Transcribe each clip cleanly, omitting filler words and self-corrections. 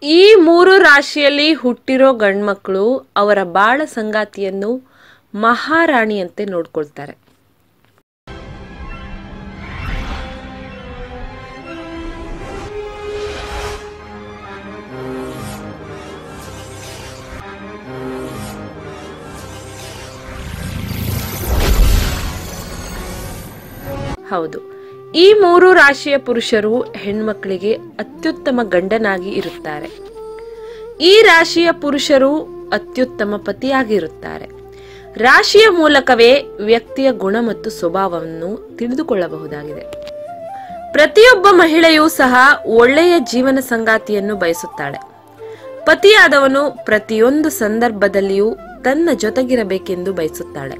ಈ ಮೂರು ರಾಶಿಯಲ್ಲಿ ಹುಟ್ಟಿರೋ ಗಂಡ್ಮಕ್ಳು ಅವರ ಬಾಳ ಸಂಗಾತಿಯನ್ನು ಮಹಾರಾಣಿಯಂತೆ ನೋಡ್ಕೊಳ್ತಾರೆ. ಹೌದು, ಈ ಮೂರು ರಾಶಿಯ ಪುರುಷರು ಹೆಣ್ಮಕ್ಳಿಗೆ ಅತ್ಯುತ್ತಮ ಗಂಡನಾಗಿ ಇರುತ್ತಾರೆ. ಈ ರಾಶಿಯ ಪುರುಷರು ಅತ್ಯುತ್ತಮ ಪತಿಯಾಗಿರುತ್ತಾರೆ. ರಾಶಿಯ ಮೂಲಕವೇ ವ್ಯಕ್ತಿಯ ಗುಣ ಮತ್ತು ಸ್ವಭಾವವನ್ನು ತಿಳಿದುಕೊಳ್ಳಬಹುದಾಗಿದೆ. ಪ್ರತಿಯೊಬ್ಬ ಮಹಿಳೆಯೂ ಸಹ ಒಳ್ಳೆಯ ಜೀವನ ಸಂಗಾತಿಯನ್ನು ಬಯಸುತ್ತಾಳೆ. ಪತಿಯಾದವನು ಪ್ರತಿಯೊಂದು ಸಂದರ್ಭದಲ್ಲಿಯೂ ತನ್ನ ಜೊತೆಗಿರಬೇಕೆಂದು ಬಯಸುತ್ತಾಳೆ.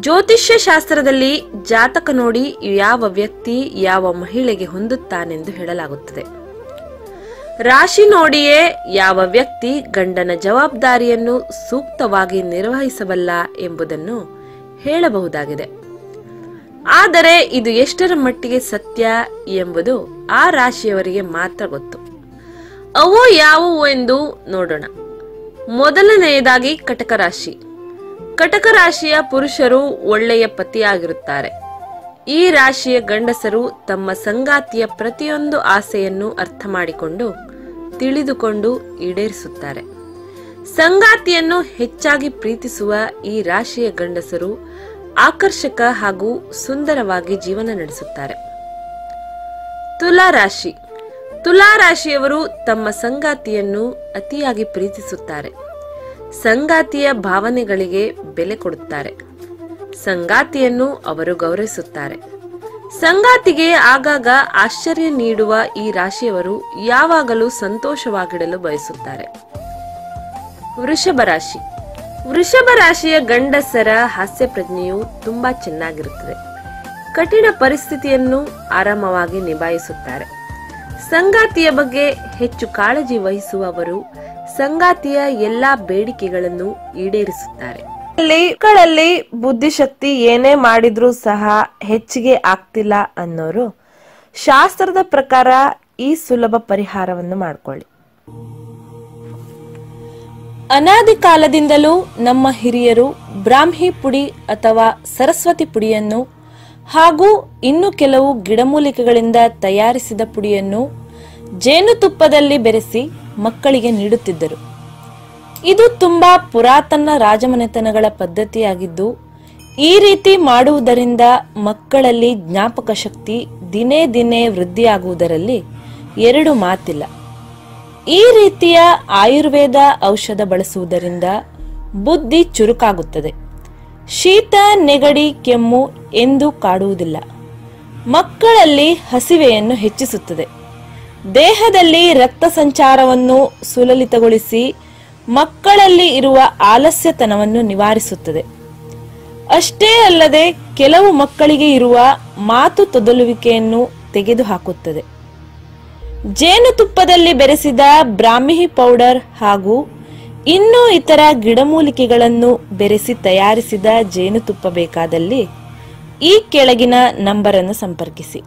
ಜ್ಯೋತಿಷ್ಯ ಶಾಸ್ತ್ರದಲ್ಲಿ ಜಾತಕ ನೋಡಿ ಯಾವ ವ್ಯಕ್ತಿ ಯಾವ ಮಹಿಳೆಗೆ ಹೊಂದುತ್ತಾನೆಂದು ಹೇಳಲಾಗುತ್ತದೆ. ರಾಶಿ ನೋಡಿಯೇ ಯಾವ ವ್ಯಕ್ತಿ ಗಂಡನ ಜವಾಬ್ದಾರಿಯನ್ನು ಸೂಕ್ತವಾಗಿ ನಿರ್ವಹಿಸಬಲ್ಲ ಎಂಬುದನ್ನು ಹೇಳಬಹುದಾಗಿದೆ. ಆದರೆ ಇದು ಎಷ್ಟರ ಮಟ್ಟಿಗೆ ಸತ್ಯ ಎಂಬುದು ಆ ರಾಶಿಯವರಿಗೆ ಮಾತ್ರ ಗೊತ್ತು. ಅವು ಯಾವುವು ಎಂದು ನೋಡೋಣ. ಮೊದಲನೆಯದಾಗಿ ಕಟಕ ರಾಶಿ. ಕಟಕ ರಾಶಿಯ ಪುರುಷರು ಒಳ್ಳೆಯ ಪತಿಯಾಗಿರುತ್ತಾರೆ. ಈ ರಾಶಿಯ ಗಂಡಸರು ತಮ್ಮ ಸಂಗಾತಿಯ ಪ್ರತಿಯೊಂದು ಆಸೆಯನ್ನು ಅರ್ಥ ಮಾಡಿಕೊಂಡು ತಿಳಿದುಕೊಂಡು ಈಡೇರಿಸುತ್ತಾರೆ. ಸಂಗಾತಿಯನ್ನು ಹೆಚ್ಚಾಗಿ ಪ್ರೀತಿಸುವ ಈ ರಾಶಿಯ ಗಂಡಸರು ಆಕರ್ಷಕ ಹಾಗೂ ಸುಂದರವಾಗಿ ಜೀವನ ನಡೆಸುತ್ತಾರೆ. ತುಲಾ ರಾಶಿ. ತುಲಾ ರಾಶಿಯವರು ತಮ್ಮ ಸಂಗಾತಿಯನ್ನು ಅತಿಯಾಗಿ ಪ್ರೀತಿಸುತ್ತಾರೆ. ಸಂಗಾತಿಯ ಭಾವನೆಗಳಿಗೆ ಬೆಲೆ ಕೊಡುತ್ತಾರೆ. ಸಂಗಾತಿಯನ್ನು ಅವರು ಗೌರವಿಸುತ್ತಾರೆ. ಸಂಗಾತಿಗೆ ಆಗಾಗ ಆಶ್ಚರ್ಯ ನೀಡುವ ಈ ರಾಶಿಯವರು ಯಾವಾಗಲೂ ಸಂತೋಷವಾಗಿಡಲು ಬಯಸುತ್ತಾರೆ. ವೃಷಭ ರಾಶಿ. ವೃಷಭ ರಾಶಿಯ ಗಂಡಸರ ಹಾಸ್ಯ ಪ್ರಜ್ಞೆಯು ತುಂಬಾ ಚೆನ್ನಾಗಿರುತ್ತದೆ. ಕಠಿಣ ಪರಿಸ್ಥಿತಿಯನ್ನು ಆರಾಮವಾಗಿ ನಿಭಾಯಿಸುತ್ತಾರೆ. ಸಂಗಾತಿಯ ಬಗ್ಗೆ ಹೆಚ್ಚು ಕಾಳಜಿ ವಹಿಸುವವರು ಸಂಗಾತಿಯ ಎಲ್ಲಾ ಬೇಡಿಕೆಗಳನ್ನು ಈಡೇರಿಸುತ್ತಾರೆ. ಮಕ್ಕಳಲ್ಲಿ ಬುದ್ಧಿಶಕ್ತಿ ಏನೇ ಮಾಡಿದ್ರೂ ಸಹ ಹೆಚ್ಚಿಗೆ ಆಗ್ತಿಲ್ಲ ಅನ್ನೋರು ಶಾಸ್ತ್ರದ ಪ್ರಕಾರ ಈ ಸುಲಭ ಪರಿಹಾರವನ್ನು ಮಾಡಿಕೊಳ್ಳಿ. ಅನಾದಿ ಕಾಲದಿಂದಲೂ ನಮ್ಮ ಹಿರಿಯರು ಬ್ರಾಹ್ಮಿ ಪುಡಿ ಅಥವಾ ಸರಸ್ವತಿ ಪುಡಿಯನ್ನು ಹಾಗೂ ಇನ್ನು ಕೆಲವು ಗಿಡಮೂಲಿಕೆಗಳಿಂದ ತಯಾರಿಸಿದ ಪುಡಿಯನ್ನು ಜೇನುತುಪ್ಪದಲ್ಲಿ ಬೆರೆಸಿ ಮಕ್ಕಳಿಗೆ ನೀಡುತ್ತಿದ್ದರು. ಇದು ತುಂಬಾ ಪುರಾತನ ರಾಜಮನೆತನಗಳ ಪದ್ಧತಿಯಾಗಿದ್ದು, ಈ ರೀತಿ ಮಾಡುವುದರಿಂದ ಮಕ್ಕಳಲ್ಲಿ ಜ್ಞಾಪಕ ಶಕ್ತಿ ದಿನೇ ದಿನೇ ವೃದ್ಧಿಯಾಗುವುದರಲ್ಲಿ ಎರಡು ಮಾತಿಲ್ಲ. ಈ ರೀತಿಯ ಆಯುರ್ವೇದ ಔಷಧ ಬಳಸುವುದರಿಂದ ಬುದ್ಧಿ ಚುರುಕಾಗುತ್ತದೆ. ಶೀತ, ನೆಗಡಿ, ಕೆಮ್ಮು ಎಂದೂ ಕಾಡುವುದಿಲ್ಲ. ಮಕ್ಕಳಲ್ಲಿ ಹಸಿವೆಯನ್ನು ಹೆಚ್ಚಿಸುತ್ತದೆ. ದೇಹದಲ್ಲಿ ರಕ್ತ ಸಂಚಾರವನ್ನು ಸುಲಲಿತಗೊಳಿಸಿ ಮಕ್ಕಳಲ್ಲಿ ಇರುವ ಆಲಸ್ಯತನವನ್ನು ನಿವಾರಿಸುತ್ತದೆ. ಅಷ್ಟೇ ಅಲ್ಲದೆ ಕೆಲವು ಮಕ್ಕಳಿಗೆ ಇರುವ ಮಾತು ತೊದಲುವಿಕೆಯನ್ನು ತೆಗೆದುಹಾಕುತ್ತದೆ. ಜೇನುತುಪ್ಪದಲ್ಲಿ ಬೆರೆಸಿದ ಬ್ರಾಹ್ಮಿ ಪೌಡರ್ ಹಾಗೂ ಇನ್ನೂ ಇತರ ಗಿಡಮೂಲಿಕೆಗಳನ್ನು ಬೆರೆಸಿ ತಯಾರಿಸಿದ ಜೇನುತುಪ್ಪ ಬೇಕಾದಲ್ಲಿ ಈ ಕೆಳಗಿನ ನಂಬರನ್ನು ಸಂಪರ್ಕಿಸಿ.